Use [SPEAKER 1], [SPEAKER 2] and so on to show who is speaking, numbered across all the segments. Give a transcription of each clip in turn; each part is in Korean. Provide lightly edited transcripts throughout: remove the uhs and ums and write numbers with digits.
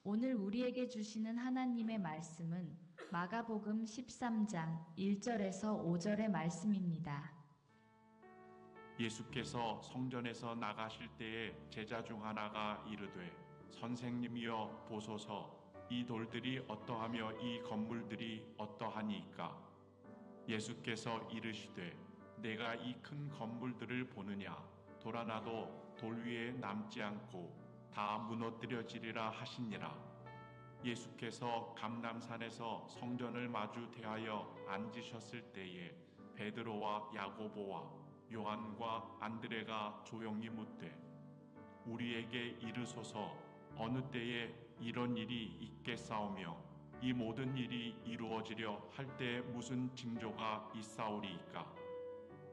[SPEAKER 1] 오늘 우리에게 주시는 하나님의 말씀은 마가복음 13장 1절에서 5절의 말씀입니다.
[SPEAKER 2] 예수께서 성전에서 나가실 때에 제자 중 하나가 이르되 선생님이여 보소서, 이 돌들이 어떠하며 이 건물들이 어떠하니이까? 예수께서 이르시되 내가 이 큰 건물들을 보느냐? 돌 하나도 돌 위에 남지 않고 다 무너뜨려지리라 하시니라. 예수께서 감람산에서 성전을 마주 대하여 앉으셨을 때에 베드로와 야고보와 요한과 안드레가 조용히 묻되 우리에게 이르소서, 어느 때에 이런 일이 있겠사오며 이 모든 일이 이루어지려 할 때에 무슨 징조가 있사오리이까?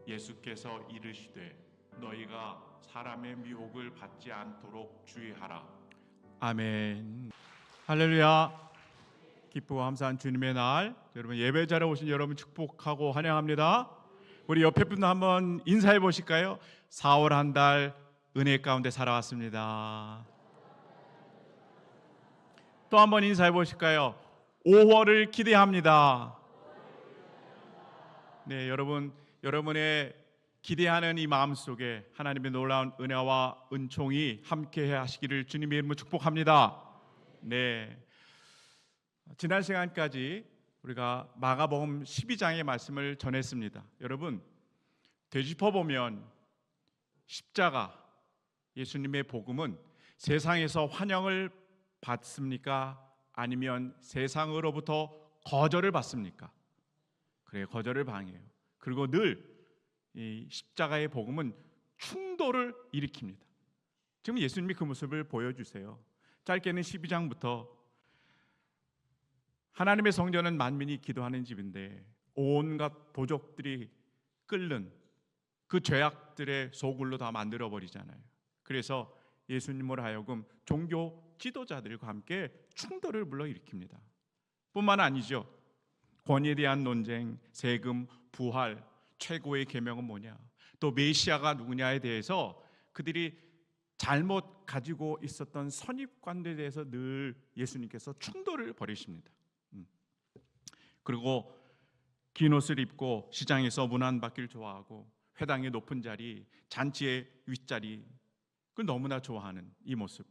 [SPEAKER 2] 예수께서 이르시되 너희가 사람의 미혹을 받지 않도록 주의하라.
[SPEAKER 3] 아멘. 할렐루야. 기쁘고 감사한 주님의 날, 여러분 예배 자리에 오신 여러분 축복하고 환영합니다. 우리 옆에 분도 한번 인사해 보실까요? 4월 한 달 은혜 가운데 살아왔습니다. 또 한번 인사해 보실까요? 5월을 기대합니다. 네, 여러분의 기대하는 이 마음 속에 하나님의 놀라운 은혜와 은총이 함께 하시기를 주님의 이름으로 축복합니다. 네, 지난 시간까지 우리가 마가복음 12장의 말씀을 전했습니다. 여러분, 되짚어보면 십자가, 예수님의 복음은 세상에서 환영을 받습니까? 아니면 세상으로부터 거절을 받습니까? 그래, 거절을 당해요. 그리고 늘 이 십자가의 복음은 충돌을 일으킵니다. 지금 예수님이 그 모습을 보여주세요. 짧게는 12장부터 하나님의 성전은 만민이 기도하는 집인데 온갖 도적들이 끓는 그 죄악들의 소굴로 다 만들어버리잖아요. 그래서 예수님으로 하여금 종교 지도자들과 함께 충돌을 불러일으킵니다. 뿐만 아니죠. 권위에 대한 논쟁, 세금, 부활, 최고의 계명은 뭐냐, 또 메시아가 누구냐에 대해서 그들이 잘못 가지고 있었던 선입관들에 대해서 늘 예수님께서 충돌을 벌이십니다. 그리고 긴 옷을 입고 시장에서 문안받기를 좋아하고 회당의 높은 자리, 잔치의 윗자리, 그걸 너무나 좋아하는 이 모습.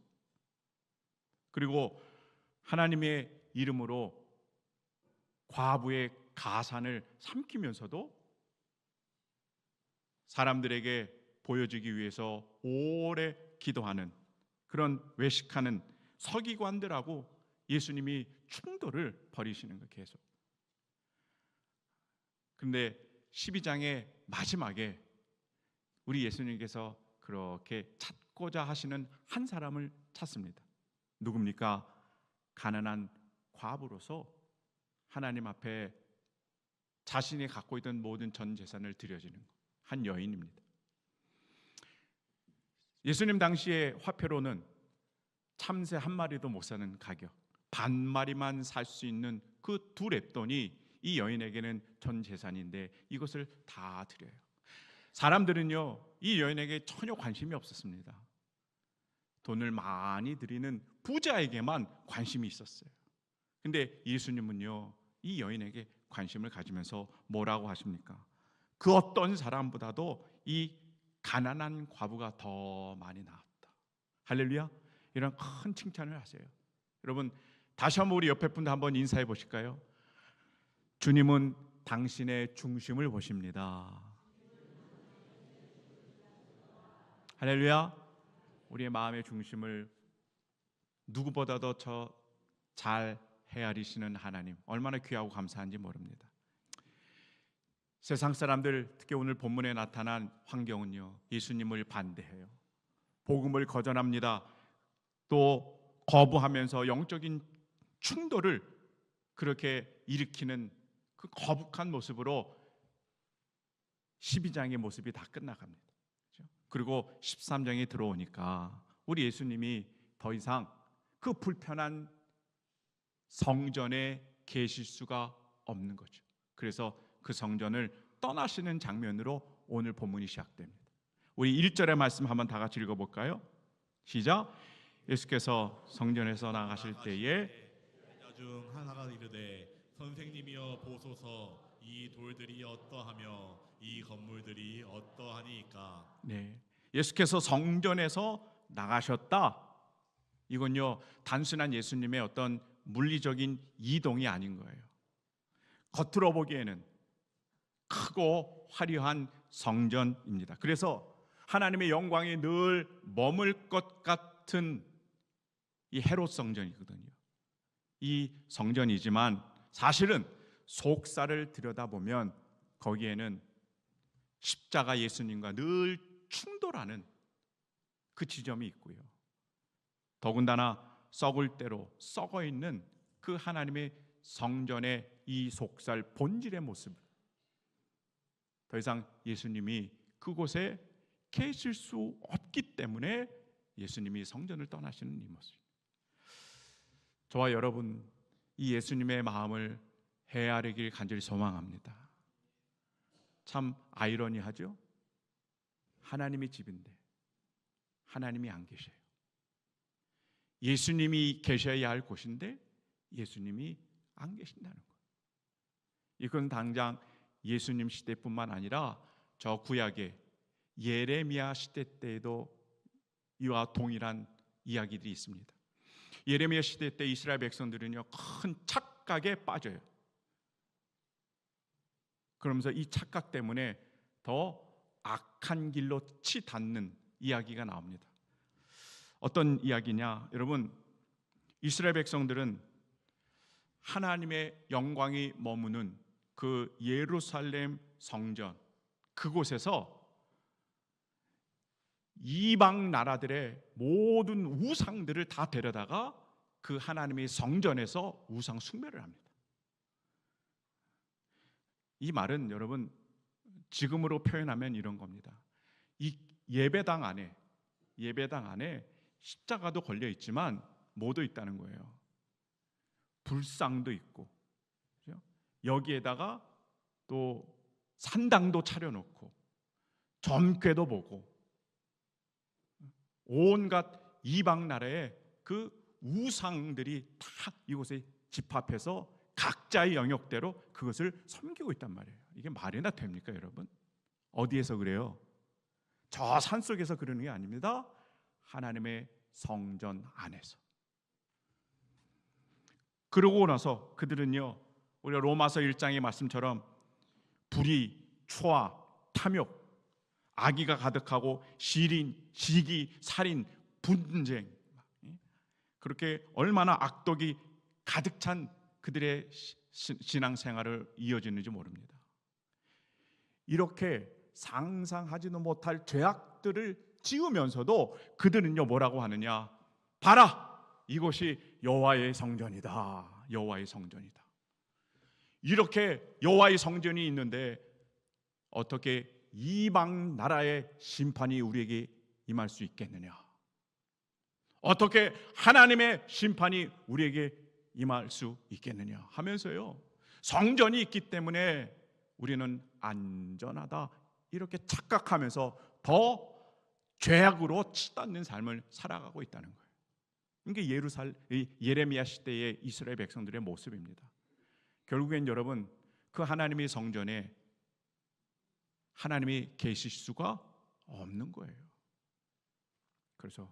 [SPEAKER 3] 그리고 하나님의 이름으로 과부의 가산을 삼키면서도 사람들에게 보여주기 위해서 오래 기도하는 그런 외식하는 서기관들하고 예수님이 충돌을 벌이시는 거 계속. 그런데 12장의 마지막에 우리 예수님께서 그렇게 찾고자 하시는 한 사람을 찾습니다. 누굽니까? 가난한 과부로서 하나님 앞에 자신이 갖고 있던 모든 전 재산을 드려지는 한 여인입니다. 예수님 당시의 화폐로는 참새 한 마리도 못 사는 가격, 반 마리만 살 수 있는 그 두 렙돈이 이 여인에게는 전 재산인데 이것을 다 드려요. 사람들은요, 이 여인에게 전혀 관심이 없었습니다. 돈을 많이 드리는 부자에게만 관심이 있었어요. 근데 예수님은요, 이 여인에게 관심을 가지면서 뭐라고 하십니까? 그 어떤 사람보다도 이 가난한 과부가 더 많이 나았다. 할렐루야. 이런 큰 칭찬을 하세요. 여러분, 다시 한번 우리 옆에 분들 한번 인사해 보실까요? 주님은 당신의 중심을 보십니다. 할렐루야. 우리의 마음의 중심을 누구보다도 잘 헤아리시는 하나님, 얼마나 귀하고 감사한지 모릅니다. 세상 사람들, 특히 오늘 본문에 나타난 환경은요, 예수님을 반대해요. 복음을 거절합니다. 또 거부하면서 영적인 충돌을 그렇게 일으키는 그 거북한 모습으로 12장의 모습이 다 끝나갑니다. 그리고 13장에 들어오니까 우리 예수님이 더 이상 그 불편한 성전에 계실 수가 없는 거죠. 그래서 그 성전을 떠나시는 장면으로 오늘 본문이 시작됩니다. 우리 1절의 말씀 한번 다 같이 읽어볼까요? 시작. 예수께서 성전에서 나가실 때에
[SPEAKER 4] 제자 중 하나가 이르되 선생님이여 보소서 이 돌들이 어떠하며 이 건물들이 어떠하니까.
[SPEAKER 3] 네, 예수께서 성전에서 나가셨다. 이건요 단순한 예수님의 어떤 물리적인 이동이 아닌 거예요. 겉으로 보기에는 크고 화려한 성전입니다. 그래서 하나님의 영광이 늘 머물 것 같은 이 헤롯 성전이거든요. 이 성전이지만 사실은 속사를 들여다보면 거기에는 십자가 예수님과 늘 충돌하는 그 지점이 있고요. 더군다나 썩을 대로 썩어 있는 그 하나님의 성전의 이 속살 본질의 모습, 더 이상 예수님이 그곳에 계실 수 없기 때문에 예수님이 성전을 떠나시는 이 모습. 저와 여러분 이 예수님의 마음을 헤아리길 간절히 소망합니다. 참 아이러니하죠? 하나님의 집인데 하나님이 안 계셔요. 예수님이 계셔야 할 곳인데 예수님이 안 계신다는 거예요. 이건 당장 예수님 시대뿐만 아니라 저 구약의 예레미야 시대 때에도 이와 동일한 이야기들이 있습니다. 예레미야 시대 때 이스라엘 백성들은요 큰 착각에 빠져요. 그러면서 이 착각 때문에 더 악한 길로 치닫는 이야기가 나옵니다. 어떤 이야기냐? 여러분, 이스라엘 백성들은 하나님의 영광이 머무는 그 예루살렘 성전 그곳에서 이방 나라들의 모든 우상들을 다 데려다가 그 하나님의 성전에서 우상 숭배를 합니다. 이 말은 여러분 지금으로 표현하면 이런 겁니다. 이 예배당 안에 십자가도 걸려 있지만 뭐도 있다는 거예요. 불상도 있고, 그렇죠? 여기에다가 또 산당도 차려놓고 점괘도 보고 온갖 이방 나라의 그 우상들이 다 이곳에 집합해서 각자의 영역대로 그것을 섬기고 있단 말이에요. 이게 말이나 됩니까, 여러분? 어디에서 그래요? 저 산속에서 그러는 게 아닙니다. 하나님의 성전 안에서. 그러고 나서 그들은요, 우리가 로마서 1장의 말씀처럼 불의, 초아, 탐욕, 악의가 가득하고 시린, 시기, 살인, 분쟁, 그렇게 얼마나 악독이 가득 찬 그들의 신앙생활을 이어지는지 모릅니다. 이렇게 상상하지도 못할 죄악들을 지으면서도 그들은요 뭐라고 하느냐? 봐라! 이곳이 여호와의 성전이다. 여호와의 성전이다. 이렇게 여호와의 성전이 있는데 어떻게 이방 나라의 심판이 우리에게 임할 수 있겠느냐? 어떻게 하나님의 심판이 우리에게 임할 수 있겠느냐 하면서요, 성전이 있기 때문에 우리는 안전하다 이렇게 착각하면서 더 죄악으로 치닫는 삶을 살아가고 있다는 거예요. 이게 예레미야 시대의 이스라엘 백성들의 모습입니다. 결국엔 여러분 그 하나님의 성전에 하나님이 계실 수가 없는 거예요. 그래서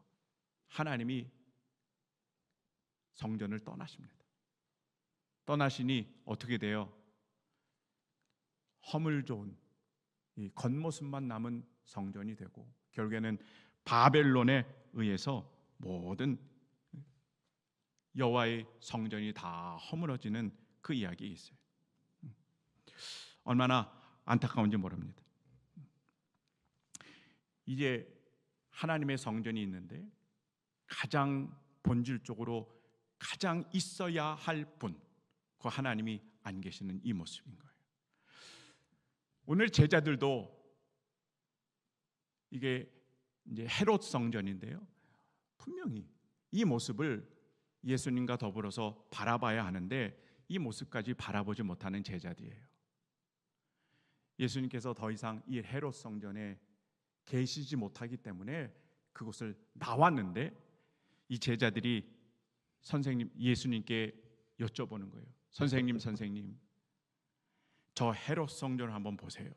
[SPEAKER 3] 하나님이 성전을 떠나십니다. 떠나시니 어떻게 돼요? 허물 좋은 이 겉모습만 남은 성전이 되고 결국에는 바벨론에 의해서 모든 여호와의 성전이 다 허물어지는 그 이야기 있어요. 얼마나 안타까운지 모릅니다. 이제 하나님의 성전이 있는데 가장 본질적으로 가장 있어야 할 분, 그 하나님이 안 계시는 이 모습인 거예요. 오늘 제자들도 이게 이제 헤롯 성전인데요, 분명히 이 모습을 예수님과 더불어서 바라봐야 하는데 이 모습까지 바라보지 못하는 제자들이에요. 예수님께서 더 이상 이 헤롯 성전에 계시지 못하기 때문에 그곳을 나왔는데 이 제자들이 예수님께 여쭤보는 거예요. 선생님, 저 헤롯 성전을 한번 보세요.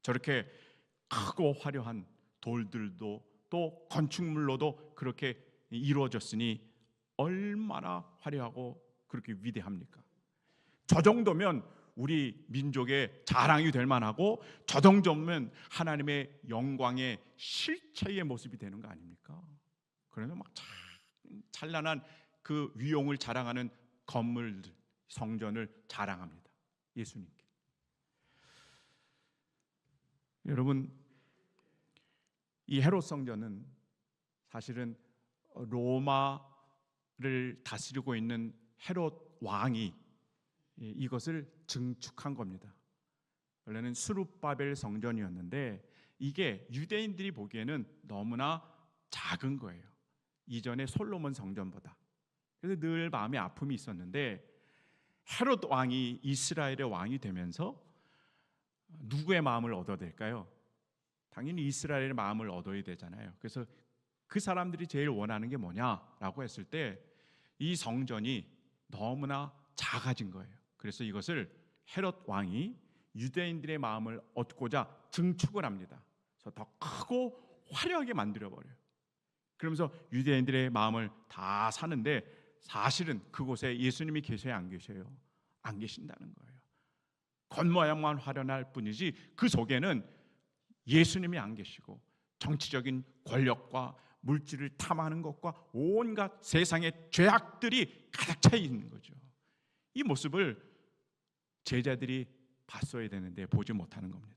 [SPEAKER 3] 저렇게 크고 화려한 돌들도 또 건축물로도 그렇게 이루어졌으니 얼마나 화려하고 그렇게 위대합니까? 저 정도면 우리 민족의 자랑이 될 만하고, 저 정도면 하나님의 영광의 실체의 모습이 되는 거 아닙니까? 그래서 막 찬란한 그 위용을 자랑하는 건물들, 성전을 자랑합니다. 예수님께. 여러분, 이 헤롯 성전은 사실은 로마를 다스리고 있는 헤롯 왕이 이것을 증축한 겁니다. 원래는 스룹바벨 성전이었는데 이게 유대인들이 보기에는 너무나 작은 거예요. 이전에 솔로몬 성전보다. 그래서 늘 마음에 아픔이 있었는데, 헤롯 왕이 이스라엘의 왕이 되면서 누구의 마음을 얻어야 될까요? 당연히 이스라엘의 마음을 얻어야 되잖아요. 그래서 그 사람들이 제일 원하는 게 뭐냐라고 했을 때 이 성전이 너무나 작아진 거예요. 그래서 이것을 헤롯 왕이 유대인들의 마음을 얻고자 증축을 합니다. 그래서 더 크고 화려하게 만들어버려요. 그러면서 유대인들의 마음을 다 사는데, 사실은 그곳에 예수님이 계셔야 안 계셔요? 안 계신다는 거예요. 겉모양만 화려할 뿐이지 그 속에는 예수님이 안 계시고 정치적인 권력과 물질을 탐하는 것과 온갖 세상의 죄악들이 가득 차 있는 거죠. 이 모습을 제자들이 봤어야 되는데 보지 못하는 겁니다.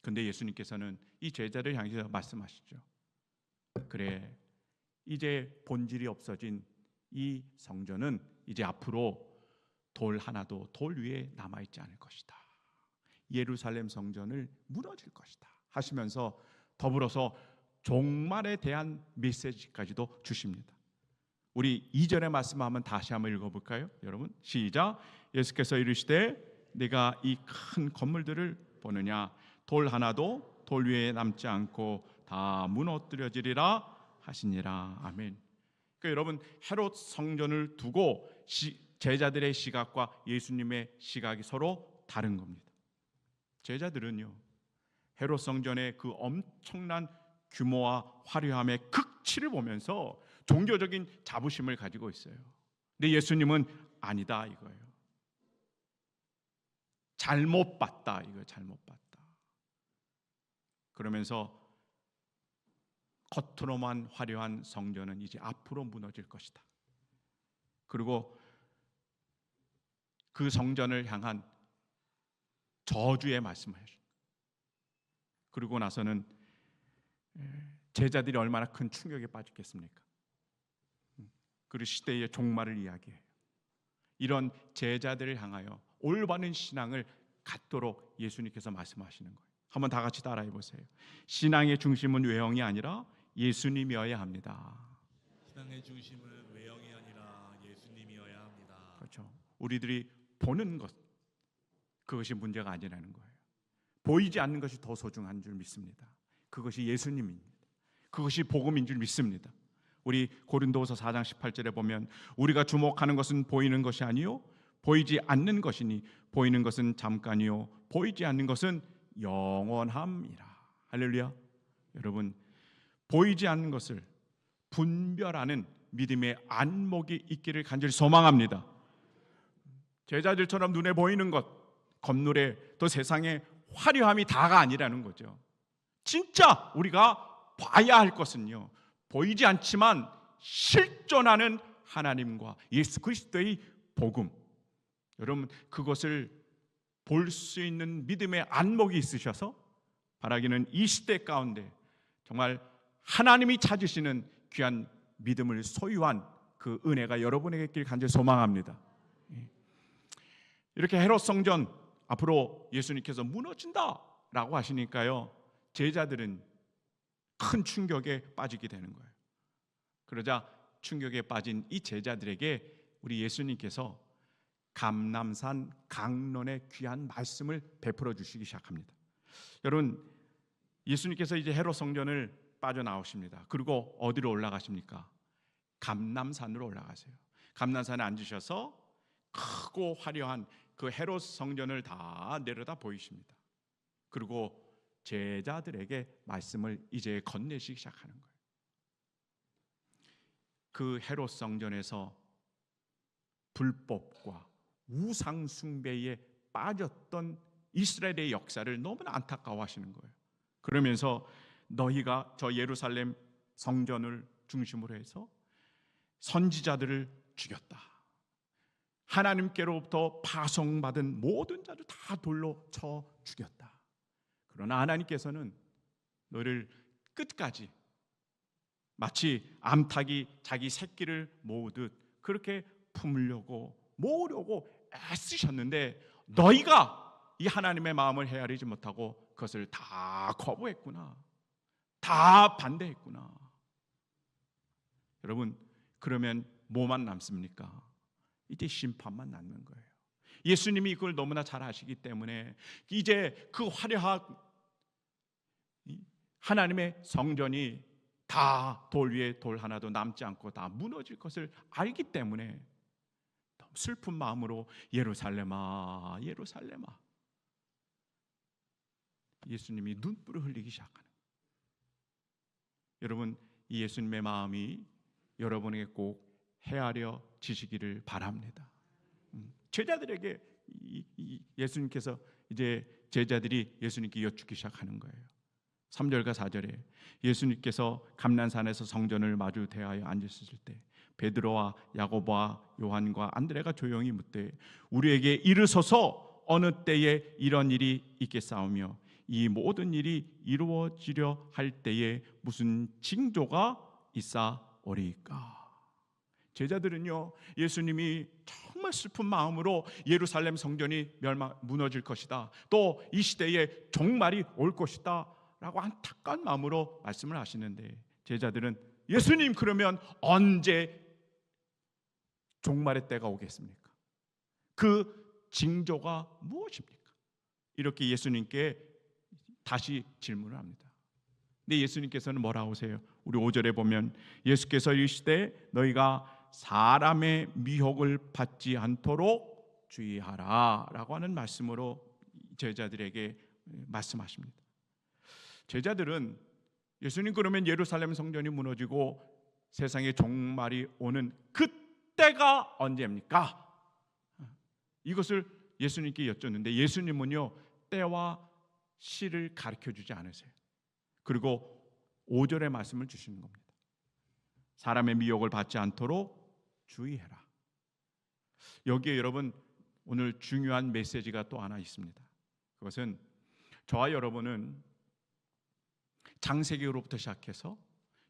[SPEAKER 3] 그런데 예수님께서는 이 제자를 향해서 말씀하시죠. 그래, 이제 본질이 없어진 이 성전은 이제 앞으로 돌 하나도 돌 위에 남아있지 않을 것이다. 예루살렘 성전을 무너질 것이다 하시면서 더불어서 종말에 대한 메시지까지도 주십니다. 우리 2절의 말씀을 한번 다시 한번 읽어볼까요? 여러분 시작. 예수께서 이르시되 네가 이 큰 건물들을 보느냐? 돌 하나도 돌 위에 남지 않고 다 무너뜨려지리라 하시니라. 아멘. 그러니까 여러분, 헤롯 성전을 두고 제자들의 시각과 예수님의 시각이 서로 다른 겁니다. 제자들은요, 헤롯 성전의 그 엄청난 규모와 화려함의 극치를 보면서 종교적인 자부심을 가지고 있어요. 근데 예수님은 아니다 이거예요. 잘못 봤다 이거예요. 잘못 봤다. 그러면서 겉으로만 화려한 성전은 이제 앞으로 무너질 것이다. 그리고 그 성전을 향한 저주의 말씀을 하십니다. 그리고 나서는 제자들이 얼마나 큰 충격에 빠졌겠습니까? 그리고 시대의 종말을 이야기해요. 이런 제자들을 향하여 올바른 신앙을 갖도록 예수님께서 말씀하시는 거예요. 한번 다 같이 따라해 보세요. 신앙의 중심은 외형이 아니라 예수님이어야 합니다.
[SPEAKER 4] 신앙의 중심은 외형이 아니라 예수님이어야 합니다.
[SPEAKER 3] 그렇죠. 우리들이 보는 것, 그것이 문제가 아니라는 거예요. 보이지 않는 것이 더 소중한 줄 믿습니다. 그것이 예수님입니다. 그것이 복음인 줄 믿습니다. 우리 고린도후서 4장 18절에 보면 우리가 주목하는 것은 보이는 것이 아니요 보이지 않는 것이니 보이는 것은 잠깐이요 보이지 않는 것은 영원함이라. 할렐루야. 여러분, 보이지 않는 것을 분별하는 믿음의 안목이 있기를 간절히 소망합니다. 제자들처럼 눈에 보이는 것, 건물에 또 세상의 화려함이 다가 아니라는 거죠. 진짜 우리가 봐야 할 것은요, 보이지 않지만 실존하는 하나님과 예수 그리스도의 복음. 여러분, 그것을 볼 수 있는 믿음의 안목이 있으셔서 바라기는 이 시대 가운데 정말 하나님이 찾으시는 귀한 믿음을 소유한 그 은혜가 여러분에게 있길 간절히 소망합니다. 이렇게 헤롯 성전 앞으로 예수님께서 무너진다라고 하시니까요, 제자들은 큰 충격에 빠지게 되는 거예요. 그러자 충격에 빠진 이 제자들에게 우리 예수님께서 감람산 강론의 귀한 말씀을 베풀어 주시기 시작합니다. 여러분, 예수님께서 이제 헤롯 성전을 빠져나오십니다. 그리고 어디로 올라가십니까? 감람산으로 올라가세요. 감람산에 앉으셔서 크고 화려한 그 헤롯 성전을 다 내려다 보이십니다. 그리고 제자들에게 말씀을 이제 건네시기 시작하는 거예요. 그 헤롯 성전에서 불법과 우상 숭배에 빠졌던 이스라엘의 역사를 너무나 안타까워하시는 거예요. 그러면서 너희가 저 예루살렘 성전을 중심으로 해서 선지자들을 죽였다. 하나님께로부터 파송받은 모든 자를 다 돌로 쳐 죽였다. 그러나 하나님께서는 너를 끝까지 마치 암탉이 자기 새끼를 모으듯 그렇게 품으려고 모으려고 애쓰셨는데 너희가 이 하나님의 마음을 헤아리지 못하고 그것을 다 거부했구나. 다 반대했구나. 여러분, 그러면 뭐만 남습니까? 이제 심판만 남는 거예요. 예수님이 이걸 너무나 잘 아시기 때문에 이제 그 화려한 하나님의 성전이 다 돌 위에 돌 하나도 남지 않고 다 무너질 것을 알기 때문에 너무 슬픈 마음으로 예루살렘아 예루살렘아 예수님이 눈물을 흘리기 시작하는 거예요. 여러분, 이 예수님의 마음이 여러분에게 꼭 헤아려지시기를 바랍니다. 제자들에게 예수님께서 이제 제자들이 예수님께 여쭙기 시작하는 거예요. 3절과 4절에 예수님께서 감난산에서 성전을 마주 대하여 앉으셨을 때 베드로와 야고보와 요한과 안드레가 조용히 묻되 우리에게 이르소서 어느 때에 이런 일이 있겠사오며 이 모든 일이 이루어지려 할 때에 무슨 징조가 있사오리이까. 제자들은요, 예수님이 정말 슬픈 마음으로 예루살렘 성전이 무너질 것이다, 또 이 시대에 종말이 올 것이다 라고 안타까운 마음으로 말씀을 하시는데 제자들은 예수님, 그러면 언제 종말의 때가 오겠습니까? 그 징조가 무엇입니까? 이렇게 예수님께 다시 질문을 합니다. 근데 예수님께서는 뭐라고 하세요? 우리 5절에 보면 예수께서 이르시되 너희가 사람의 미혹을 받지 않도록 주의하라 라고 하는 말씀으로 제자들에게 말씀하십니다. 제자들은 예수님, 그러면 예루살렘 성전이 무너지고 세상에 종말이 오는 그때가 언제입니까? 이것을 예수님께 여쭙는데 예수님은요, 때와 시를 가르쳐주지 않으세요. 그리고 5절의 말씀을 주시는 겁니다. 사람의 미혹을 받지 않도록 주의해라. 여기에 여러분 오늘 중요한 메시지가 또 하나 있습니다. 그것은 저와 여러분은 창세기로부터 시작해서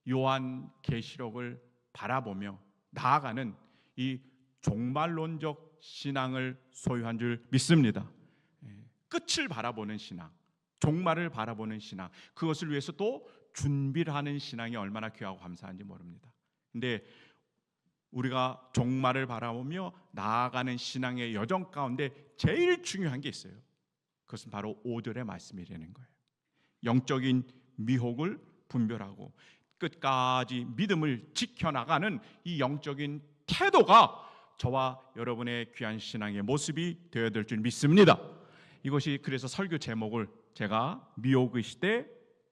[SPEAKER 3] 요한계시록을 바라보며 나아가는 이 종말론적 신앙을 소유한 줄 믿습니다. 끝을 바라보는 신앙, 종말을 바라보는 신앙, 그것을 위해서 또 준비를 하는 신앙이 얼마나 귀하고 감사한지 모릅니다. 근데 우리가 종말을 바라보며 나아가는 신앙의 여정 가운데 제일 중요한 게 있어요. 그것은 바로 5절의 말씀이라는 거예요. 영적인 미혹을 분별하고 끝까지 믿음을 지켜나가는 이 영적인 태도가 저와 여러분의 귀한 신앙의 모습이 되어야 될 줄 믿습니다. 이것이 그래서 설교 제목을 제가 미혹의 시대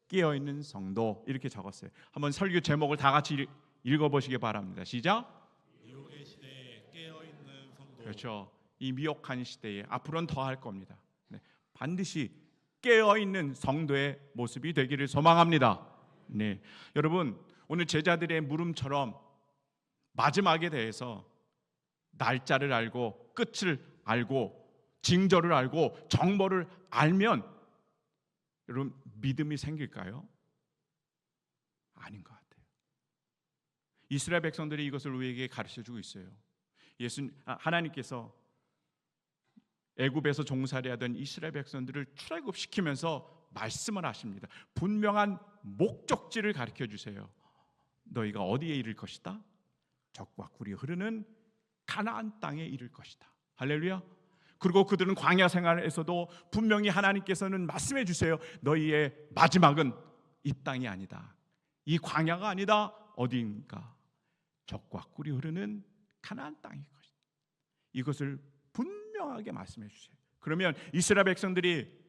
[SPEAKER 3] 깨어있는 성도 이렇게 적었어요. 한번 설교 제목을 다 같이 읽어보시기 바랍니다. 시작.
[SPEAKER 4] 미혹의 시대에 깨어있는 성도.
[SPEAKER 3] 그렇죠. 이 미혹한 시대에 앞으로는 더 할 겁니다. 네, 반드시 깨어있는 성도의 모습이 되기를 소망합니다. 네, 여러분, 오늘 제자들의 물음처럼 마지막에 대해서 날짜를 알고 끝을 알고 징조를 알고 정보를 알면 여러분 믿음이 생길까요? 아닌 것 같아요. 이스라엘 백성들이 이것을 우리에게 가르쳐주고 있어요. 하나님께서 애굽에서 종살이하던 이스라엘 백성들을 출애굽시키면서 말씀을 하십니다. 분명한 목적지를 가르쳐주세요. 너희가 어디에 이를 것이다? 적과 꿀이 흐르는 가나안 땅에 이를 것이다. 할렐루야. 그리고 그들은 광야 생활에서도 분명히 하나님께서는 말씀해 주세요. 너희의 마지막은 이 땅이 아니다. 이 광야가 아니다. 어디인가? 젖과 꿀이 흐르는 가나안 땅인 것이다. 이것을 분명하게 말씀해 주세요. 그러면 이스라엘 백성들이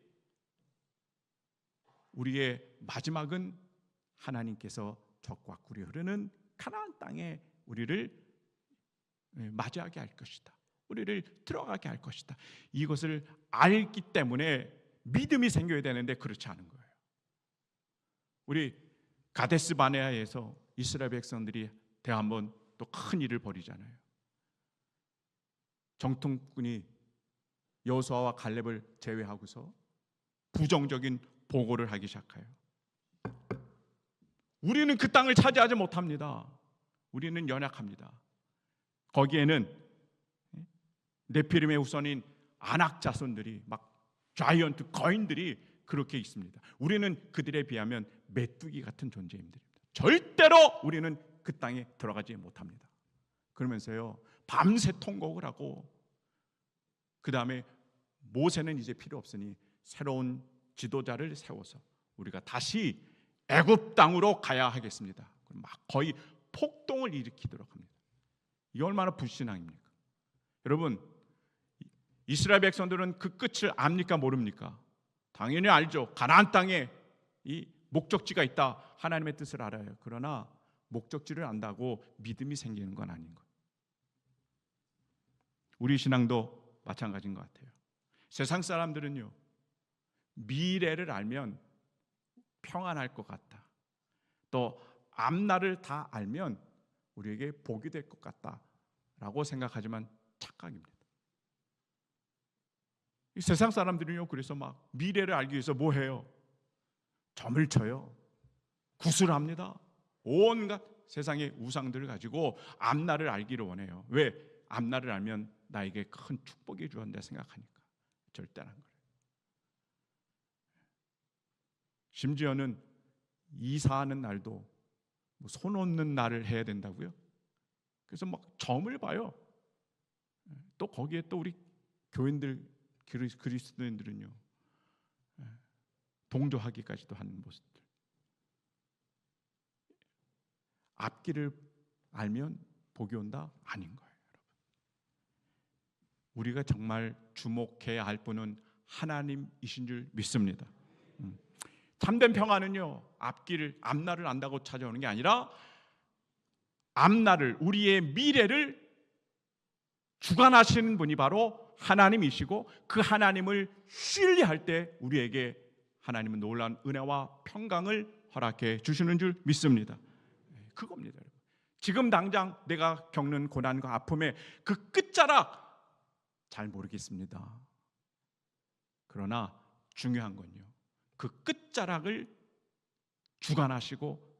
[SPEAKER 3] 우리의 마지막은 하나님께서 젖과 꿀이 흐르는 가나안 땅에 우리를 맞이하게 할 것이다. 우리를 들어가게 할 것이다. 이것을 알기 때문에 믿음이 생겨야 되는데 그렇지 않은 거예요. 우리 가데스 바네아에서 이스라엘 백성들이 한번 또 큰 일을 벌이잖아요. 정통군이 여호수아와 갈렙을 제외하고서 부정적인 보고를 하기 시작해요. 우리는 그 땅을 차지하지 못합니다. 우리는 연약합니다. 거기에는 네피림의 후손인 아낙 자손들이 막 자이언트 거인들이 그렇게 있습니다. 우리는 그들에 비하면 메뚜기 같은 존재입니다. 절대로 우리는 그 땅에 들어가지 못합니다. 그러면서요 밤새 통곡을 하고 그 다음에 모세는 이제 필요 없으니 새로운 지도자를 세워서 우리가 다시 애굽 땅으로 가야 하겠습니다. 막 거의 폭동을 일으키도록 합니다. 이 얼마나 불신앙입니까? 여러분, 이스라엘 백성들은 그 끝을 압니까 모릅니까? 당연히 알죠. 가나안 땅에 이 목적지가 있다. 하나님의 뜻을 알아요. 그러나 목적지를 안다고 믿음이 생기는 건 아닌 거예요. 우리 신앙도 마찬가지인 것 같아요. 세상 사람들은요, 미래를 알면 평안할 것 같다. 또 앞날을 다 알면 우리에게 복이 될 것 같다라고 생각하지만 착각입니다. 이 세상 사람들은요, 그래서 막 미래를 알기 위해서 뭐 해요? 점을 쳐요. 구슬합니다. 온갖 세상의 우상들을 가지고 앞날을 알기를 원해요. 왜? 앞날을 알면 나에게 큰 축복이 주어진다 생각하니까. 절대 안 그래요. 심지어는 이사하는 날도 손 놓는 날을 해야 된다고요? 그래서 막 점을 봐요. 또 거기에 또 우리 교인들 그리스도인들은요 동조하기까지도 하는 모습들. 앞길을 알면 복이 온다? 아닌 거예요, 여러분. 우리가 정말 주목해야 할 분은 하나님이신 줄 믿습니다. 참된 평안은요 앞날을 안다고 찾아오는 게 아니라 앞날을, 우리의 미래를 주관하시는 분이 바로 하나님이시고 그 하나님을 신뢰할 때 우리에게 하나님은 놀라운 은혜와 평강을 허락해 주시는 줄 믿습니다. 그겁니다. 지금 당장 내가 겪는 고난과 아픔의 그 끝자락 잘 모르겠습니다. 그러나 중요한 건요, 그 끝자락을 주관하시고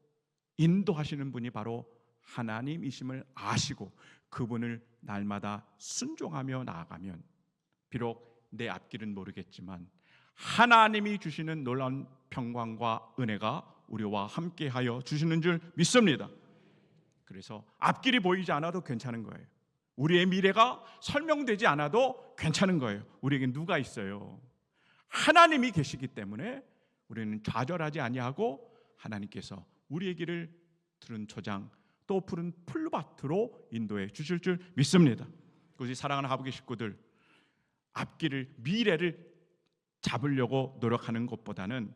[SPEAKER 3] 인도하시는 분이 바로 하나님이심을 아시고 그분을 날마다 순종하며 나아가면 비록 내 앞길은 모르겠지만 하나님이 주시는 놀라운 평강과 은혜가 우리와 함께하여 주시는 줄 믿습니다. 그래서 앞길이 보이지 않아도 괜찮은 거예요. 우리의 미래가 설명되지 않아도 괜찮은 거예요. 우리에게 누가 있어요? 하나님이 계시기 때문에 우리는 좌절하지 아니하고 하나님께서 우리의 길을 푸른 초장 또 푸른 풀밭으로 인도해 주실 줄 믿습니다. 그것이 사랑하는 하부기 식구들, 앞길을, 미래를 잡으려고 노력하는 것보다는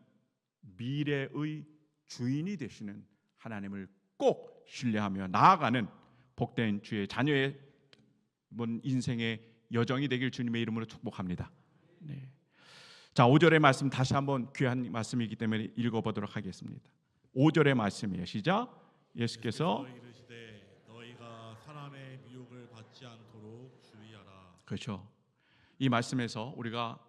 [SPEAKER 3] 미래의 주인이 되시는 하나님을 꼭 신뢰하며 나아가는 복된 주의 자녀의 인생의 여정이 되길 주님의 이름으로 축복합니다. 네. 자, 5절의 말씀 다시 한번 귀한 말씀이기 때문에 읽어보도록 하겠습니다. 5절의 말씀이에요. 시작. 예수께서
[SPEAKER 4] 이르시되 너희가 사람의 미혹을 받지 않도록 주의하라.
[SPEAKER 3] 그렇죠. 이 말씀에서 우리가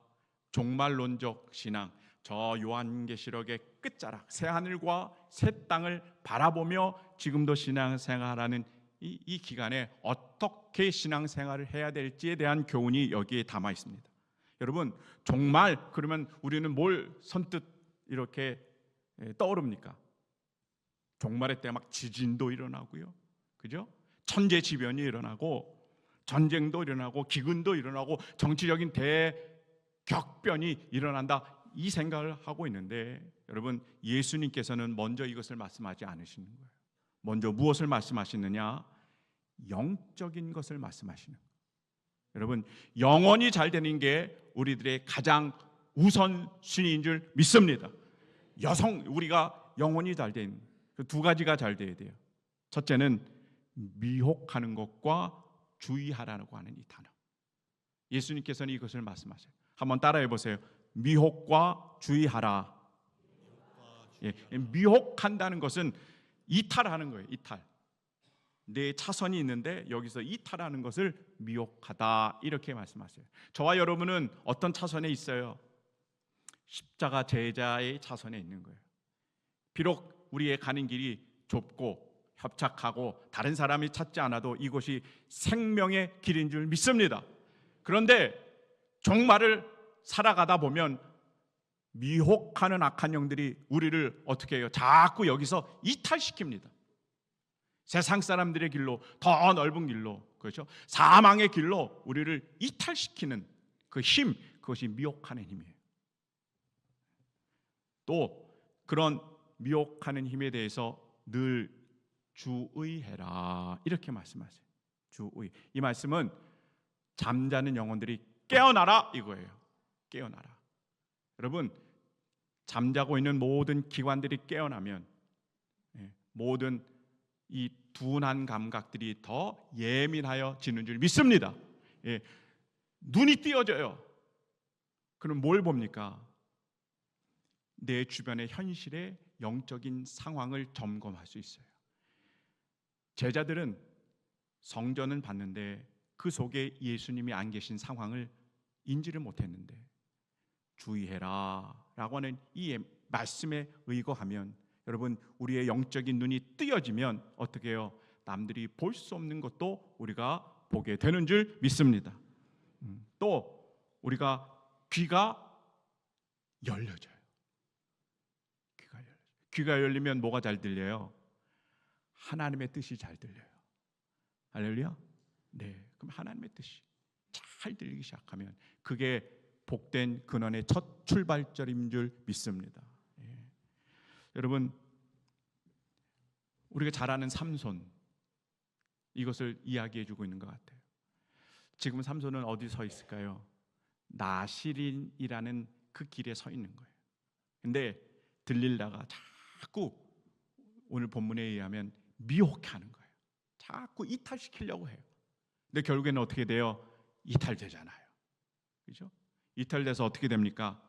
[SPEAKER 3] 종말론적 신앙, 저 요한계시록의 끝자락 새 하늘과 새 땅을 바라보며 지금도 신앙생활하는 이 기간에 어떻게 신앙생활을 해야 될지에 대한 교훈이 여기에 담아 있습니다. 여러분, 종말 그러면 우리는 뭘 선뜻 이렇게 떠오릅니까? 종말의 때 막 지진도 일어나고요, 그죠? 천재지변이 일어나고 전쟁도 일어나고 기근도 일어나고 정치적인 대격변이 일어난다, 이 생각을 하고 있는데 여러분, 예수님께서는 먼저 이것을 말씀하지 않으시는 거예요. 먼저 무엇을 말씀하시느냐? 영적인 것을 말씀하시는 거예요. 여러분, 영혼이 잘 되는 게 우리들의 가장 우선순위인 줄 믿습니다. 우리가 영혼이 잘 된 그 두 가지가 잘 돼야 돼요. 첫째는 미혹하는 것과 주의하라고 하는 이 단어. 예수님께서는 이것을 말씀하세요. 한번 따라해 보세요. 미혹과 주의하라. 미혹한다는 것은 이탈하는 거예요. 이탈. 내 차선이 있는데 여기서 이탈하는 것을 미혹하다, 이렇게 말씀하세요. 저와 여러분은 어떤 차선에 있어요? 십자가 제자의 차선에 있는 거예요. 비록 우리의 가는 길이 좁고 협착하고 다른 사람이 찾지 않아도 이곳이 생명의 길인 줄 믿습니다. 그런데 종말을 살아가다 보면 미혹하는 악한 영들이 우리를 어떻게 해요? 자꾸 여기서 이탈시킵니다. 세상 사람들의 길로, 더 넓은 길로, 그렇죠? 사망의 길로 우리를 이탈시키는 그 힘, 그것이 미혹하는 힘이에요. 또 그런 미혹하는 힘에 대해서 늘 주의해라, 이렇게 말씀하세요. 주의. 이 말씀은 잠자는 영혼들이 깨어나라 이거예요. 깨어나라. 여러분, 잠자고 있는 모든 기관들이 깨어나면 모든 이 둔한 감각들이 더 예민하여지는 줄 믿습니다. 눈이 띄어져요. 그럼 뭘 봅니까? 내 주변의 현실의 영적인 상황을 점검할 수 있어요. 제자들은 성전은 봤는데 그 속에 예수님이 안 계신 상황을 인지를 못했는데, 주의해라 라고 하는 이 말씀에 의거하면, 여러분, 우리의 영적인 눈이 뜨여지면 어떻게 해요? 남들이 볼 수 없는 것도 우리가 보게 되는 줄 믿습니다. 또 우리가 귀가 열려져요. 귀가 열리면 뭐가 잘 들려요? 하나님의 뜻이 잘 들려요. 할렐루야? 네, 그럼 하나님의 뜻이 잘 들리기 시작하면 그게 복된 근원의 첫 출발점인 줄 믿습니다. 여러분, 우리가 잘 아는 삼손, 이것을 이야기해주고 있는 것 같아요. 지금 삼손은 어디 서 있을까요? 나시린이라는 그 길에 서 있는 거예요. 근데 들릴다가 자꾸 오늘 본문에 의하면 미혹하는 거예요. 자꾸 이탈시키려고 해요. 근데 결국에는 어떻게 돼요? 이탈되잖아요. 그렇죠? 이탈돼서 어떻게 됩니까?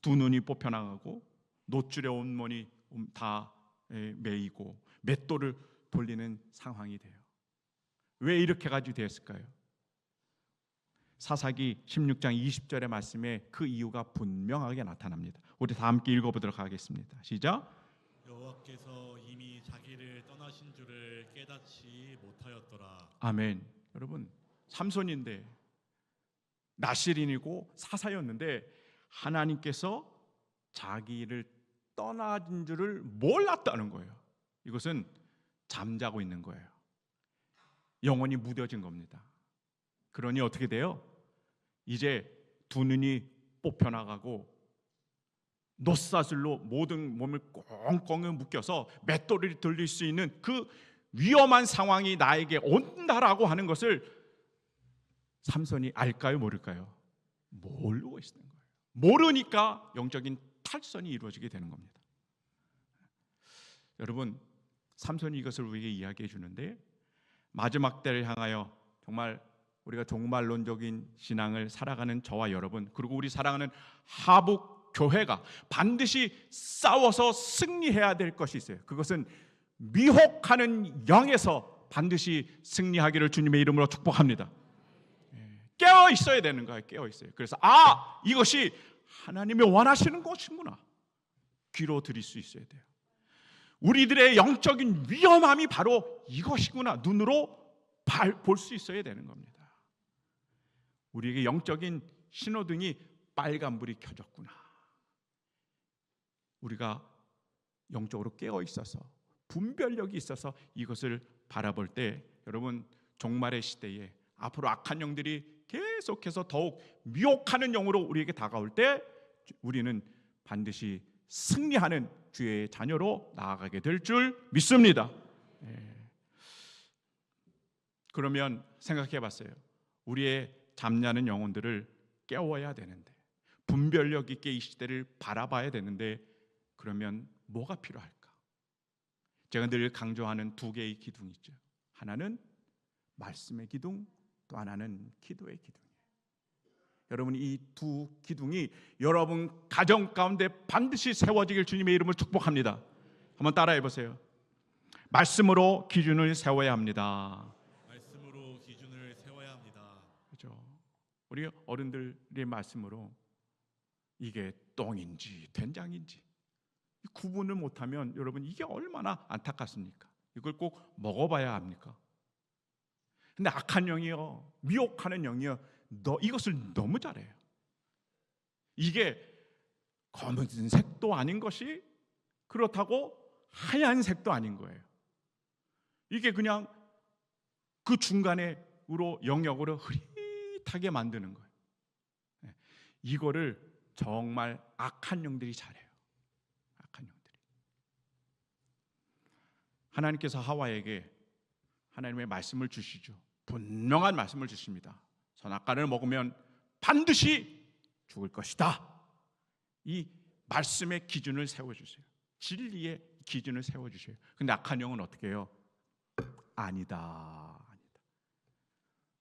[SPEAKER 3] 두 눈이 뽑혀나가고 노줄에 온몸이 다 매이고 맷돌을 돌리는 상황이 돼요. 왜 이렇게까지 됐을까요? 사사기 16장 20절의 말씀에 그 이유가 분명하게 나타납니다. 우리 다 함께 읽어보도록 하겠습니다. 시작.
[SPEAKER 4] 여호와께서 이미 자기를 떠나신 줄을 깨닫지 못하였더라.
[SPEAKER 3] 아멘. 여러분, 삼손인데 나시린이고 사사였는데 하나님께서 자기를 떠나진 줄을 몰랐다는 거예요. 이것은 잠자고 있는 거예요. 영혼이 무뎌진 겁니다. 그러니 어떻게 돼요? 이제 두 눈이 뽑혀나가고 노사슬로 모든 몸을 꽁꽁 묶여서 맷돌을 돌릴 수 있는 그 위험한 상황이 나에게 온다라고 하는 것을 삼손이 알까요, 모를까요? 모르고 있는 거예요. 모르니까 영적인 탈선이 이루어지게 되는 겁니다. 여러분, 삼손이 이것을 우리에게 이야기해 주는데, 마지막 때를 향하여 정말 우리가 종말론적인 신앙을 살아가는 저와 여러분, 그리고 우리 사랑하는 하북 교회가 반드시 싸워서 승리해야 될 것이 있어요. 그것은 미혹하는 영에서 반드시 승리하기를 주님의 이름으로 축복합니다. 깨어 있어야 되는 거예요. 깨어 있어요. 그래서 이것이 하나님이 원하시는 것이구나, 귀로 들을 수 있어야 돼요. 우리들의 영적인 위험함이 바로 이것이구나, 눈으로 볼 수 있어야 되는 겁니다. 우리에게 영적인 신호등이 빨간불이 켜졌구나, 우리가 영적으로 깨어 있어서 분별력이 있어서 이것을 바라볼 때, 여러분, 종말의 시대에 앞으로 악한 영들이 계속해서 더욱 미혹하는 영으로 우리에게 다가올 때 우리는 반드시 승리하는 주의 자녀로 나아가게 될 줄 믿습니다. 그러면 생각해 봤어요. 우리의 잠자는 영혼들을 깨워야 되는데, 분별력 있게 이 시대를 바라봐야 되는데, 그러면 뭐가 필요할까? 제가 늘 강조하는 두 개의 기둥이 있죠. 하나는 말씀의 기둥, 또 하나는 기도의 기둥이에요. 여러분, 이 두 기둥이 여러분 가정 가운데 반드시 세워지길 주님의 이름으로 축복합니다. 한번 따라해 보세요. 말씀으로 기준을 세워야 합니다.
[SPEAKER 4] 말씀으로 기준을 세워야 합니다.
[SPEAKER 3] 그렇죠? 우리 어른들의 말씀으로 이게 똥인지 된장인지 구분을 못하면 여러분 이게 얼마나 안타깝습니까? 이걸 꼭 먹어봐야 합니까? 근데 악한 영이요, 미혹하는 영이요, 너 이것을 너무 잘해요. 이게 검은색도 아닌 것이 그렇다고 하얀색도 아닌 거예요. 이게 그냥 그 중간으로 영역으로 흐릿하게 만드는 거예요. 이거를 정말 악한 영들이 잘해요. 악한 영들이. 하나님께서 하와에게 하나님의 말씀을 주시죠. 분명한 말씀을 주십니다. 선악과를 먹으면 반드시 죽을 것이다. 이 말씀의 기준을 세워주세요. 진리의 기준을 세워주세요. 근데 악한 영은 어떻게 해요? 아니다.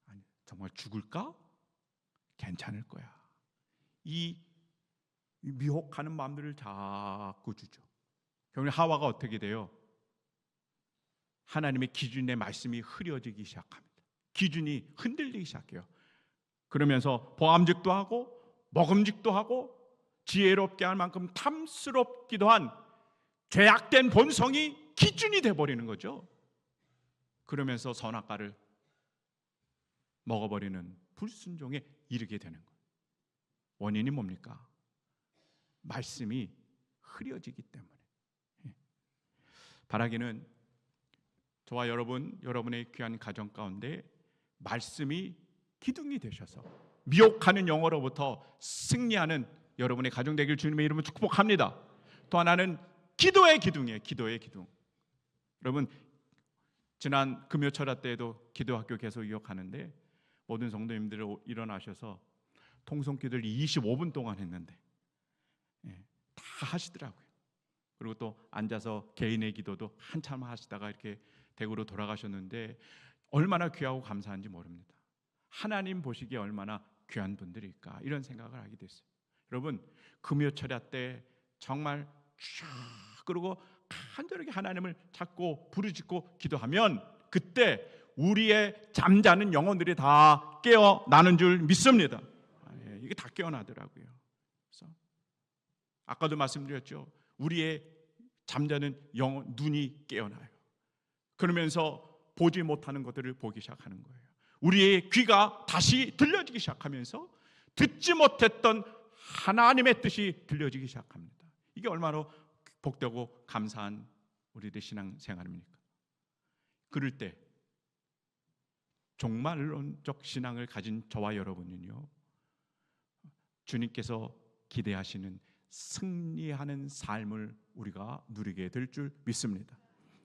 [SPEAKER 3] 아니, 정말 죽을까? 괜찮을 거야. 이 미혹하는 마음들을 자꾸 주죠. 결국 하와가 어떻게 돼요? 하나님의 기준의 말씀이 흐려지기 시작합니다. 기준이 흔들리기 시작해요. 그러면서 보암직도 하고 먹음직도 하고 지혜롭게 할 만큼 탐스럽기도 한 죄악된 본성이 기준이 돼버리는 거죠. 그러면서 선악과를 먹어버리는 불순종에 이르게 되는 거예요. 원인이 뭡니까? 말씀이 흐려지기 때문에. 바라기는 저와 여러분의 귀한 가정 가운데 말씀이 기둥이 되셔서 미혹하는 영으로부터 승리하는 여러분의 가정 되길 주님의 이름으로 축복합니다. 또 하나는 기도의 기둥이에요. 기도의 기둥. 여러분, 지난 금요철야 때에도 기도학교 계속 이어가는데 모든 성도님들 일어나셔서 통성기도를 25분 동안 했는데 다 하시더라고요. 그리고 또 앉아서 개인의 기도도 한참 하시다가 이렇게 댁으로 돌아가셨는데 얼마나 귀하고 감사한지 모릅니다. 하나님 보시기에 얼마나 귀한 분들일까, 이런 생각을 하게 됐어요. 여러분, 금요철야 때 정말 쫙 그러고 간절하게 하나님을 찾고 부르짖고 기도하면 그때 우리의 잠자는 영혼들이 다 깨어나는 줄 믿습니다. 이게 다 깨어나더라고요. 그래서 아까도 말씀드렸죠. 우리의 잠자는 영혼 눈이 깨어나요. 그러면서 보지 못하는 것들을 보기 시작하는 거예요. 우리의 귀가 다시 들려지기 시작하면서 듣지 못했던 하나님의 뜻이 들려지기 시작합니다. 이게 얼마나 복되고 감사한 우리들의 신앙생활입니까? 그럴 때 종말론적 신앙을 가진 저와 여러분은요, 주님께서 기대하시는 승리하는 삶을 우리가 누리게 될 줄 믿습니다.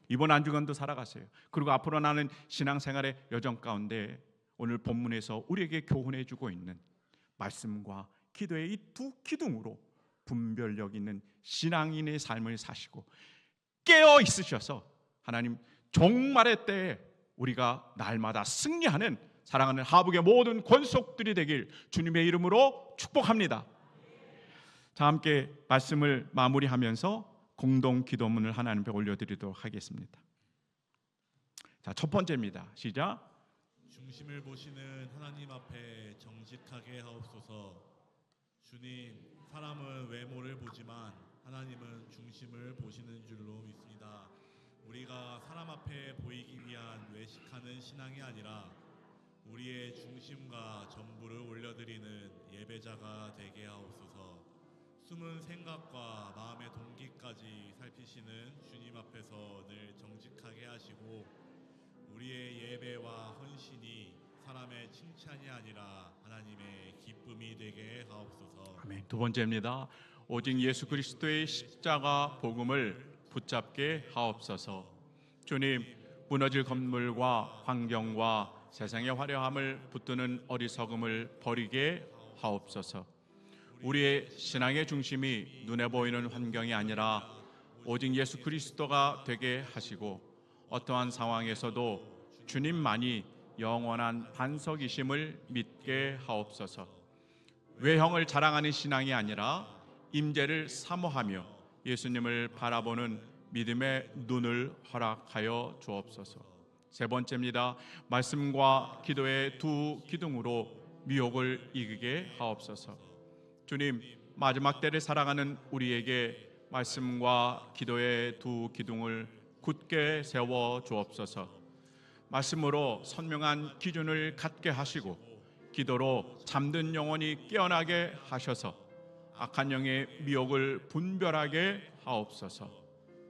[SPEAKER 3] 이번 한 주간도 살아가세요. 그리고 앞으로 나는 신앙생활의 여정 가운데 오늘 본문에서 우리에게 교훈해 주고 있는 말씀과 기도의 이 두 기둥으로 분별력 있는 신앙인의 삶을 사시고 깨어 있으셔서 하나님 종말의 때에 우리가 날마다 승리하는 사랑하는 하북의 모든 권속들이 되길 주님의 이름으로 축복합니다. 자, 함께 말씀을 마무리하면서 공동 기도문을 하나님 앞에 올려드리도록 하겠습니다. 자, 첫 번째입니다. 시작.
[SPEAKER 4] 중심을 보시는 하나님 앞에 정직하게 하옵소서. 주님, 사람은 외모를 보지만 하나님은 중심을 보시는 줄로 믿습니다. 우리가 사람 앞에 보이기 위한 외식하는 신앙이 아니라 우리의 중심과 전부를 올려드리는 예배자가 되게 하옵소서. 숨은 생각과 마음의 동기까지 살피시는 주님 앞에서 늘 정직하게 하시고 우리의 예배와 헌신이 사람의 칭찬이 아니라 하나님의 기쁨이 되게 하옵소서.
[SPEAKER 3] 아멘. 두 번째입니다. 오직 예수 그리스도의 십자가 복음을 붙잡게 하옵소서. 주님, 무너질 건물과 환경과 세상의 화려함을 붙드는 어리석음을 버리게 하옵소서. 우리의 신앙의 중심이 눈에 보이는 환경이 아니라 오직 예수 그리스도가 되게 하시고 어떠한 상황에서도 주님만이 영원한 반석이심을 믿게 하옵소서. 외형을 자랑하는 신앙이 아니라 임재를 사모하며 예수님을 바라보는 믿음의 눈을 허락하여 주옵소서. 세 번째입니다. 말씀과 기도의 두 기둥으로 미혹을 이기게 하옵소서. 주님, 마지막 때를 살아가는 우리에게 말씀과 기도의 두 기둥을 굳게 세워 주옵소서. 말씀으로 선명한 기준을 갖게 하시고 기도로 잠든 영혼이 깨어나게 하셔서 악한 영의 미혹을 분별하게 하옵소서.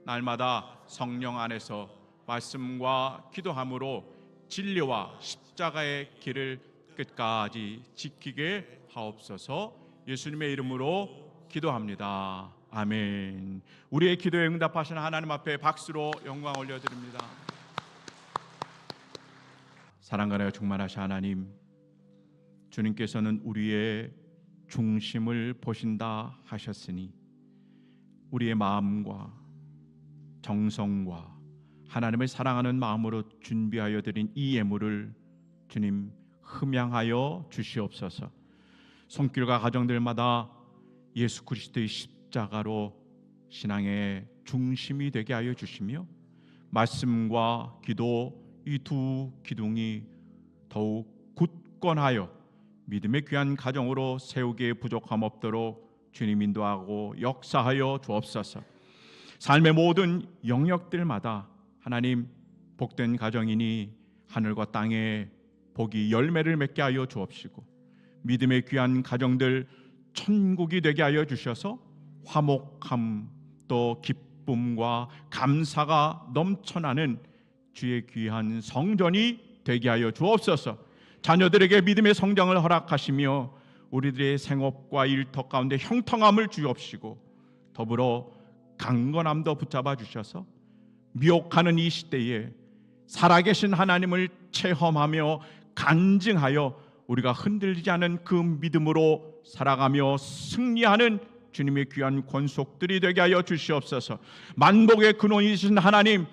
[SPEAKER 3] 날마다 성령 안에서 말씀과 기도함으로 진리와 십자가의 길을 끝까지 지키게 하옵소서. 예수님의 이름으로 기도합니다. 아멘. 우리의 기도에 응답하시는 하나님 앞에 박수로 영광 올려드립니다. 사랑과 은혜가 충만하신 하나님, 주님께서는 우리의 중심을 보신다 하셨으니 우리의 마음과 정성과 하나님을 사랑하는 마음으로 준비하여 드린 이 예물을 주님 흠양하여 주시옵소서. 손길과 가정들마다 예수 그리스도의 십자가로 신앙의 중심이 되게 하여 주시며 말씀과 기도 이 두 기둥이 더욱 굳건하여 믿음의 귀한 가정으로 세우기에 부족함 없도록 주님 인도하고 역사하여 주옵소서. 삶의 모든 영역들마다 하나님 복된 가정이니 하늘과 땅에 복이 열매를 맺게 하여 주옵시고 믿음의 귀한 가정들 천국이 되게 하여 주셔서 화목함 또 기쁨과 감사가 넘쳐나는 주의 귀한 성전이 되게 하여 주옵소서. 자녀들에게 믿음의 성장을 허락하시며 우리들의 생업과 일터 가운데 형통함을 주옵시고 더불어 강건함도 붙잡아 주셔서 미혹하는 이 시대에 살아계신 하나님을 체험하며 간증하여 우리가 흔들리지 않은 그 믿음으로 살아가며 승리하는 주님의 귀한 권속들이 되게 하여 주시옵소서. 만복의 근원이신 하나님,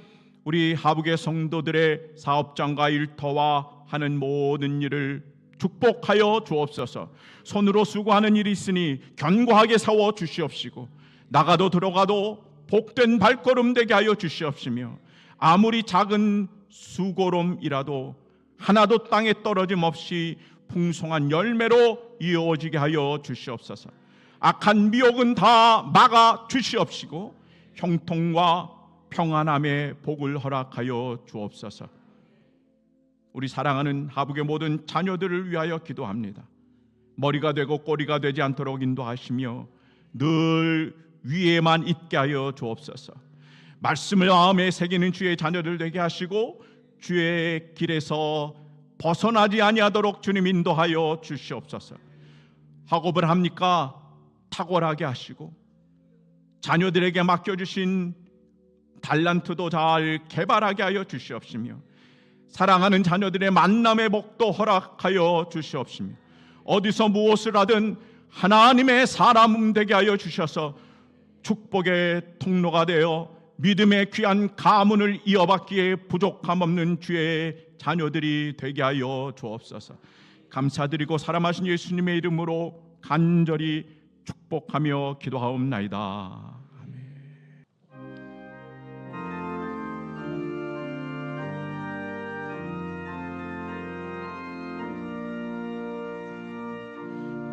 [SPEAKER 3] 우리 하북의 성도들의 사업장과 일터와 하는 모든 일을 축복하여 주옵소서. 손으로 수고하는 일이 있으니 견고하게 세워 주시옵시고 나가도 들어가도 복된 발걸음 되게 하여 주시옵시며 아무리 작은 수고름이라도 하나도 땅에 떨어짐 없이 풍성한 열매로 이어지게 하여 주시옵소서. 악한 미혹은 다 막아 주시옵시고 형통과 평안함의 복을 허락하여 주옵소서. 우리 사랑하는 하북의 모든 자녀들을 위하여 기도합니다. 머리가 되고 꼬리가 되지 않도록 인도하시며 늘 위에만 있게 하여 주옵소서. 말씀을 마음에 새기는 주의 자녀들 되게 하시고 주의 길에서 벗어나지 아니하도록 주님 인도하여 주시옵소서. 학업을 합니까? 탁월하게 하시고 자녀들에게 맡겨주신 달란트도 잘 개발하게 하여 주시옵시며 사랑하는 자녀들의 만남의 복도 허락하여 주시옵시며 어디서 무엇을 하든 하나님의 사람 되게 하여 주셔서 축복의 통로가 되어 믿음의 귀한 가문을 이어받기에 부족함 없는 주의 자녀들이 되게 하여 주옵소서. 감사드리고 사랑하신 예수님의 이름으로 간절히 축복하며 기도하옵나이다.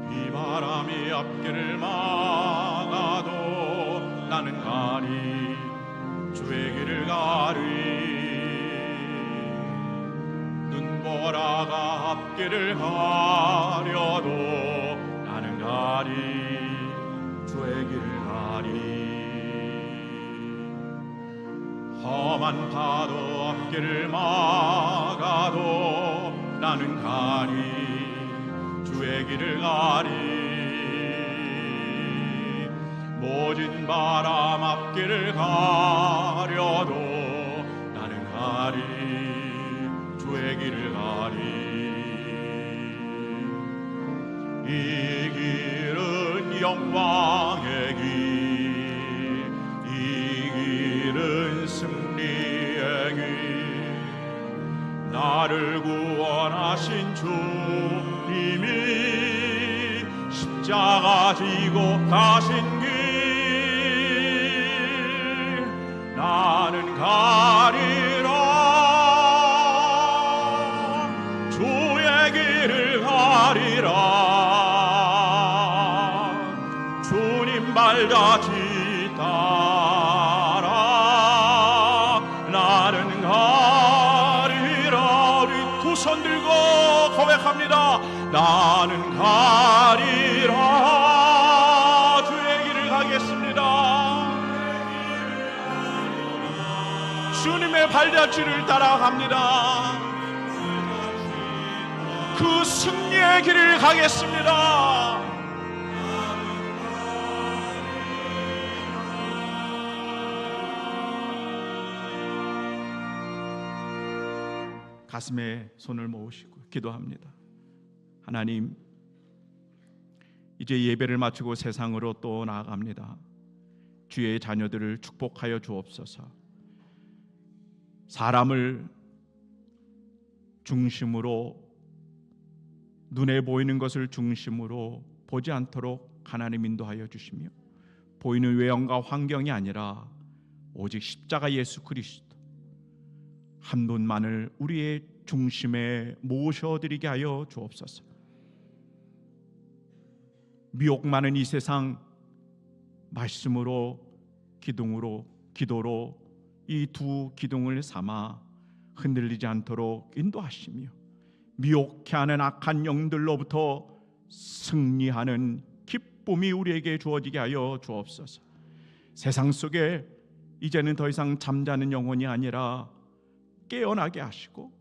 [SPEAKER 3] 비바람이 앞길을 막아도 나는 가리 주의 길을 가리 눈보라가 앞길을 가려도 나는 가리 주의 길을 가리 험한 파도 앞길을 막아도 나는 가리 주의 길을 가리 모진 바람 앞길을 가려도 나는 가리 주의 주의 길을 가리. 이 길은 영광의 길, 이 길은 승리의 길, 나를 구원하신 주님이 십자가 지고 가신 길, 나는 가리라. 주의 길을 가리라. 주님 발자취 따라 나는 가리라. 우리 두 손 들고 고백합니다. 나는 가리라. 주의 길을 가겠습니다. 주님의 발자취를 따라갑니다. 그 승리의 길을 가겠습니다. 가슴에 손을 모으시고 기도합니다. 하나님, 이제 예배를 마치고 세상으로 또 나아갑니다. 주의 자녀들을 축복하여 주옵소서. 사람을 중심으로, 눈에 보이는 것을 중심으로 보지 않도록 하나님 인도하여 주시며, 보이는 외형과 환경이 아니라 오직 십자가 예수 그리스도 한 분만을 우리의 중심에 모셔드리게 하여 주옵소서. 미혹 많은 이 세상, 말씀으로, 기둥으로, 기도로 이 두 기둥을 삼아 흔들리지 않도록 인도하시며, 미혹해 하는 악한 영들로부터 승리하는 기쁨이 우리에게 주어지게 하여 주옵소서. 세상 속에 이제는 더 이상 잠자는 영혼이 아니라 깨어나게 하시고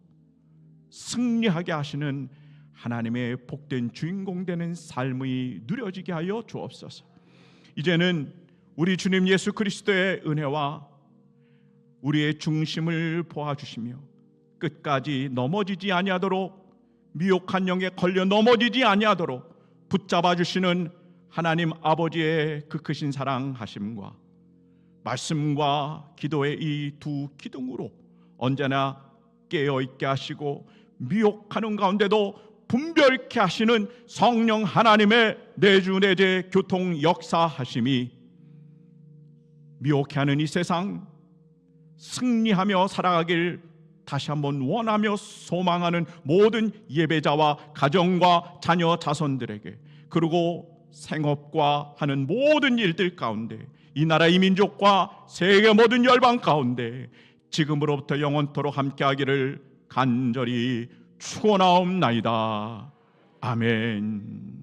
[SPEAKER 3] 승리하게 하시는 하나님의 복된 주인공 되는 삶이 누려지게 하여 주옵소서. 이제는 우리 주님 예수 그리스도의 은혜와 우리의 중심을 보아주시며 끝까지 넘어지지 아니하도록, 미혹한 영에 걸려 넘어지지 아니하도록 붙잡아 주시는 하나님 아버지의 그 크신 사랑하심과 말씀과 기도의 이 두 기둥으로 언제나 깨어있게 하시고, 미혹하는 가운데도 분별케 하시는 성령 하나님의 내주 내재 교통 역사하심이 미혹해 하는 이 세상 승리하며 살아가길 다시 한번 원하며 소망하는 모든 예배자와 가정과 자녀 자손들에게, 그리고 생업과 하는 모든 일들 가운데, 이 나라 이 민족과 세계 모든 열방 가운데 지금으로부터 영원토록 함께하기를 간절히 축원하옵나이다. 아멘.